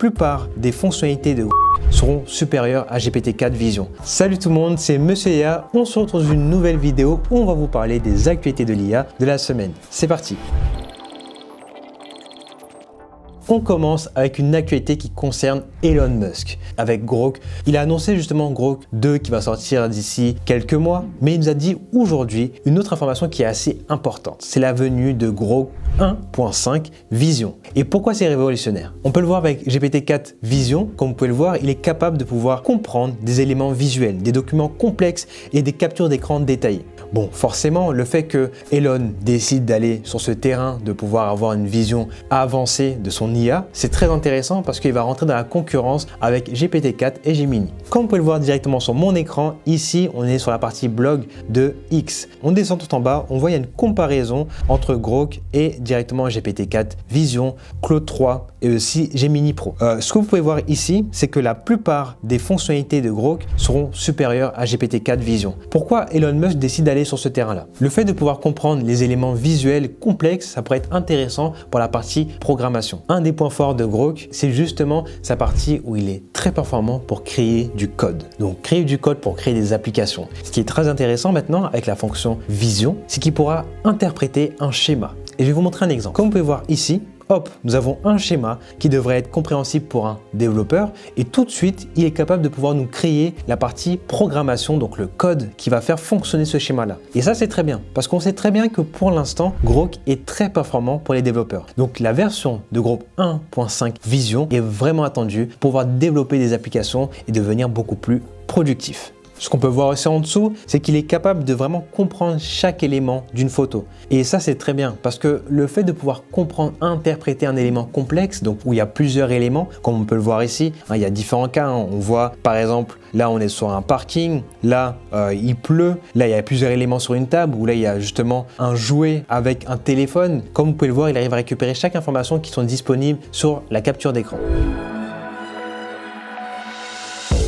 plupart des fonctionnalités de seront supérieures à GPT-4 Vision. Salut tout le monde, c'est Monsieur IA. On se retrouve dans une nouvelle vidéo où on va vous parler des actualités de l'IA de la semaine. C'est parti! On commence avec une actualité qui concerne Elon Musk. Avec Grok, il a annoncé justement Grok 2 qui va sortir d'ici quelques mois, mais il nous a dit aujourd'hui une autre information qui est assez importante. C'est la venue de Grok 1.5 Vision. Et pourquoi c'est révolutionnaire? On peut le voir avec GPT-4 Vision, comme vous pouvez le voir, il est capable de pouvoir comprendre des éléments visuels, des documents complexes et des captures d'écran détaillées. Bon, forcément, le fait que Elon décide d'aller sur ce terrain, de pouvoir avoir une vision avancée de son IA, c'est très intéressant parce qu'il va rentrer dans la concurrence avec GPT-4 et Gemini. Comme vous pouvez le voir directement sur mon écran, ici, on est sur la partie blog de X. On descend tout en bas, on voit il y a une comparaison entre Grok et directement GPT-4 Vision, Claude 3 et aussi Gemini Pro. Ce que vous pouvez voir ici, c'est que la plupart des fonctionnalités de Grok seront supérieures à GPT-4 Vision. Pourquoi Elon Musk décide d'aller sur ce terrain-là? Le fait de pouvoir comprendre les éléments visuels complexes, ça pourrait être intéressant pour la partie programmation. Un des points forts de Grok, c'est justement sa partie où il est très performant pour créer du code. Donc créer du code pour créer des applications. Ce qui est très intéressant maintenant avec la fonction Vision, c'est qu'il pourra interpréter un schéma. Et je vais vous montrer un exemple. Comme vous pouvez voir ici, hop, nous avons un schéma qui devrait être compréhensible pour un développeur et tout de suite, il est capable de pouvoir nous créer la partie programmation, donc le code qui va faire fonctionner ce schéma-là. Et ça, c'est très bien parce qu'on sait très bien que pour l'instant, Grok est très performant pour les développeurs. Donc la version de Grok 1.5 Vision est vraiment attendue pour pouvoir développer des applications et devenir beaucoup plus productif. Ce qu'on peut voir aussi en dessous, c'est qu'il est capable de vraiment comprendre chaque élément d'une photo. Et ça, c'est très bien parce que le fait de pouvoir comprendre, interpréter un élément complexe, donc où il y a plusieurs éléments, comme on peut le voir ici, il y a différents cas. On voit par exemple, là on est sur un parking, là il pleut, là il y a plusieurs éléments sur une table, ou là il y a justement un jouet avec un téléphone. Comme vous pouvez le voir, il arrive à récupérer chaque information qui sont disponibles sur la capture d'écran.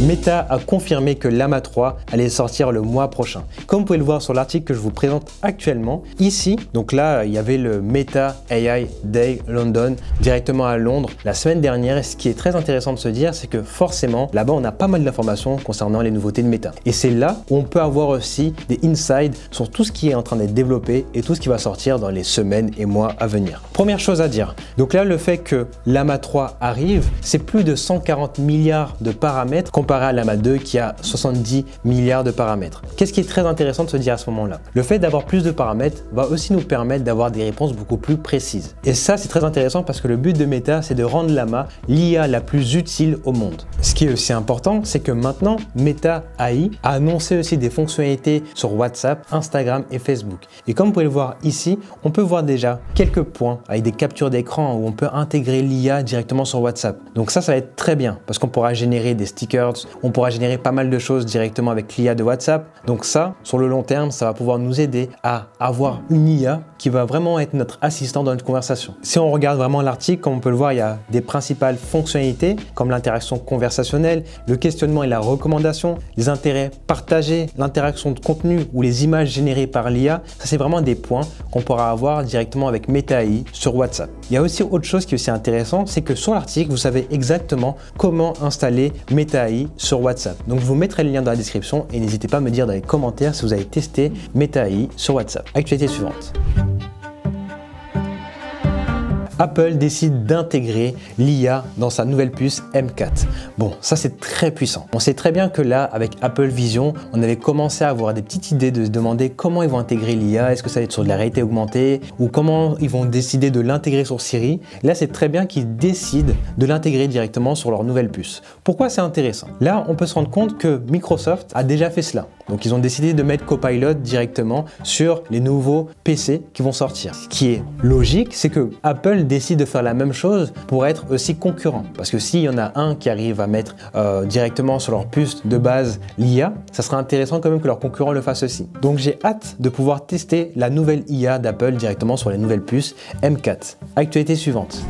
Meta a confirmé que Llama 3 allait sortir le mois prochain. Comme vous pouvez le voir sur l'article que je vous présente actuellement, ici, donc là, il y avait le Meta AI Day London directement à Londres la semaine dernière. Et ce qui est très intéressant de se dire, c'est que forcément, là-bas, on a pas mal d'informations concernant les nouveautés de Meta. Et c'est là où on peut avoir aussi des insights sur tout ce qui est en train d'être développé et tout ce qui va sortir dans les semaines et mois à venir. Première chose à dire, donc là, le fait que Llama 3 arrive, c'est plus de 140 milliards de paramètres comparé à Llama 2 qui a 70 milliards de paramètres. Qu'est-ce qui est très intéressant de se dire à ce moment-là? Le fait d'avoir plus de paramètres va aussi nous permettre d'avoir des réponses beaucoup plus précises. Et ça, c'est très intéressant parce que le but de Meta, c'est de rendre Llama l'IA la plus utile au monde. Ce qui est aussi important, c'est que maintenant, Meta AI a annoncé aussi des fonctionnalités sur WhatsApp, Instagram et Facebook. Et comme vous pouvez le voir ici, on peut voir déjà quelques points avec des captures d'écran où on peut intégrer l'IA directement sur WhatsApp. Donc ça va être très bien parce qu'on pourra générer des stickers, on pourra générer pas mal de choses directement avec l'IA de WhatsApp. Donc ça, sur le long terme, ça va pouvoir nous aider à avoir une IA qui va vraiment être notre assistant dans notre conversation. Si on regarde vraiment l'article, comme on peut le voir, il y a des principales fonctionnalités comme l'interaction conversationnelle, le questionnement et la recommandation, les intérêts partagés, l'interaction de contenu ou les images générées par l'IA. Ça, c'est vraiment des points qu'on pourra avoir directement avec Meta AI sur WhatsApp. Il y a aussi autre chose qui est aussi intéressant, c'est que sur l'article, vous savez exactement comment installer Meta AI sur WhatsApp. Donc je vous mettrai le lien dans la description et n'hésitez pas à me dire dans les commentaires si vous avez testé Meta AI sur WhatsApp. Actualité suivante. Apple décide d'intégrer l'IA dans sa nouvelle puce M4. Bon, ça c'est très puissant. On sait très bien que là, avec Apple Vision, on avait commencé à avoir des petites idées de se demander comment ils vont intégrer l'IA. Est-ce que ça va être sur de la réalité augmentée ou comment ils vont décider de l'intégrer sur Siri? Là, c'est très bien qu'ils décident de l'intégrer directement sur leur nouvelle puce. Pourquoi c'est intéressant? Là, on peut se rendre compte que Microsoft a déjà fait cela. Donc, ils ont décidé de mettre Copilot directement sur les nouveaux PC qui vont sortir. Ce qui est logique, c'est que Apple décide de faire la même chose pour être aussi concurrent. Parce que s'il y en a un qui arrive à mettre directement sur leur puce de base l'IA, ça sera intéressant quand même que leur concurrent le fasse aussi. Donc j'ai hâte de pouvoir tester la nouvelle IA d'Apple directement sur les nouvelles puces M4. Actualité suivante.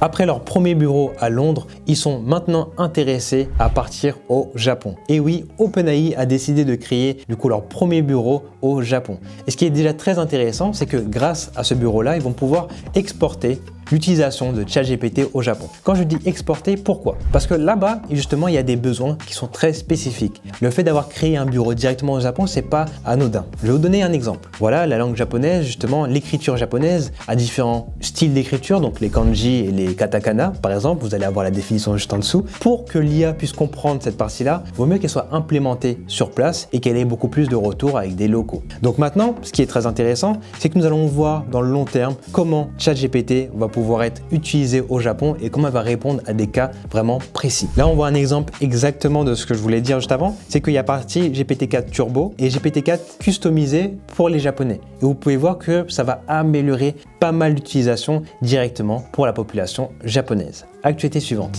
Après leur premier bureau à Londres, ils sont maintenant intéressés à partir au Japon. Et oui, OpenAI a décidé de créer du coup leur premier bureau au Japon. Et ce qui est déjà très intéressant, c'est que grâce à ce bureau-là, ils vont pouvoir exporter l'utilisation de ChatGPT au Japon. Quand je dis exporter, pourquoi? Parce que là-bas, justement, il y a des besoins qui sont très spécifiques. Le fait d'avoir créé un bureau directement au Japon, c'est pas anodin. Je vais vous donner un exemple. Voilà, la langue japonaise, justement, l'écriture japonaise a différents styles d'écriture, donc les kanji et les katakana, par exemple, vous allez avoir la définition juste en dessous. Pour que l'IA puisse comprendre cette partie-là, il vaut mieux qu'elle soit implémentée sur place et qu'elle ait beaucoup plus de retours avec des locaux. Donc maintenant, ce qui est très intéressant, c'est que nous allons voir dans le long terme comment ChatGPT va pouvoir être utilisé au Japon et comment elle va répondre à des cas vraiment précis. Là, on voit un exemple exactement de ce que je voulais dire juste avant, c'est qu'il y a partie GPT-4 Turbo et GPT-4 customisé pour les Japonais. Et vous pouvez voir que ça va améliorer pas mal d'utilisation directement pour la population japonaise. Actualité suivante.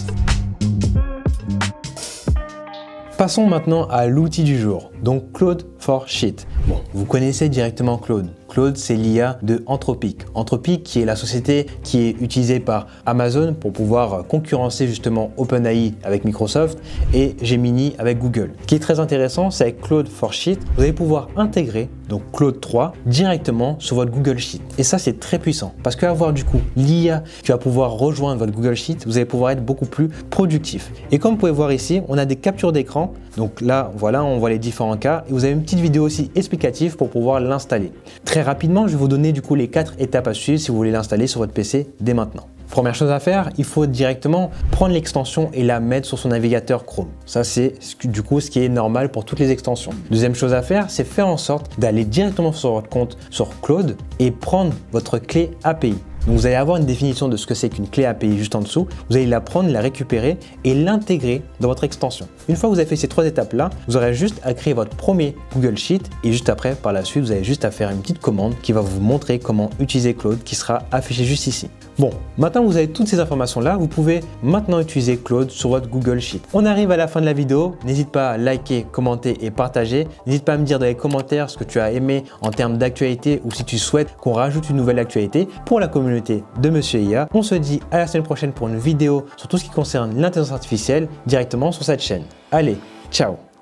Passons maintenant à l'outil du jour, donc Claude for Sheet. Bon, vous connaissez directement Claude. Claude, c'est l'IA de Anthropic. Anthropic qui est la société qui est utilisée par Amazon pour pouvoir concurrencer justement OpenAI avec Microsoft et Gemini avec Google. Ce qui est très intéressant, c'est avec Claude for Sheet, vous allez pouvoir intégrer donc Claude 3 directement sur votre Google Sheet. Et ça, c'est très puissant parce qu'avoir du coup l'IA qui va pouvoir rejoindre votre Google Sheet, vous allez pouvoir être beaucoup plus productif. Et comme vous pouvez voir ici, on a des captures d'écran. Donc là, voilà, on voit les différents cas et vous avez une petite vidéo aussi explicative pour pouvoir l'installer. Très rapidement, je vais vous donner du coup les 4 étapes à suivre si vous voulez l'installer sur votre PC dès maintenant. Première chose à faire, il faut directement prendre l'extension et la mettre sur son navigateur Chrome. Ça, c'est du coup ce qui est normal pour toutes les extensions. Deuxième chose à faire, c'est faire en sorte d'aller directement sur votre compte sur Claude et prendre votre clé API. Donc vous allez avoir une définition de ce que c'est qu'une clé API juste en dessous. Vous allez la prendre, la récupérer et l'intégrer dans votre extension. Une fois que vous avez fait ces 3 étapes-là, vous aurez juste à créer votre premier Google Sheet et juste après, par la suite, vous avez juste à faire une petite commande qui va vous montrer comment utiliser Claude qui sera affiché juste ici. Bon, maintenant que vous avez toutes ces informations-là, vous pouvez maintenant utiliser Claude sur votre Google Sheet. On arrive à la fin de la vidéo. N'hésite pas à liker, commenter et partager. N'hésite pas à me dire dans les commentaires ce que tu as aimé en termes d'actualité ou si tu souhaites qu'on rajoute une nouvelle actualité pour la communauté de Monsieur IA. On se dit à la semaine prochaine pour une vidéo sur tout ce qui concerne l'intelligence artificielle directement sur cette chaîne. Allez, ciao!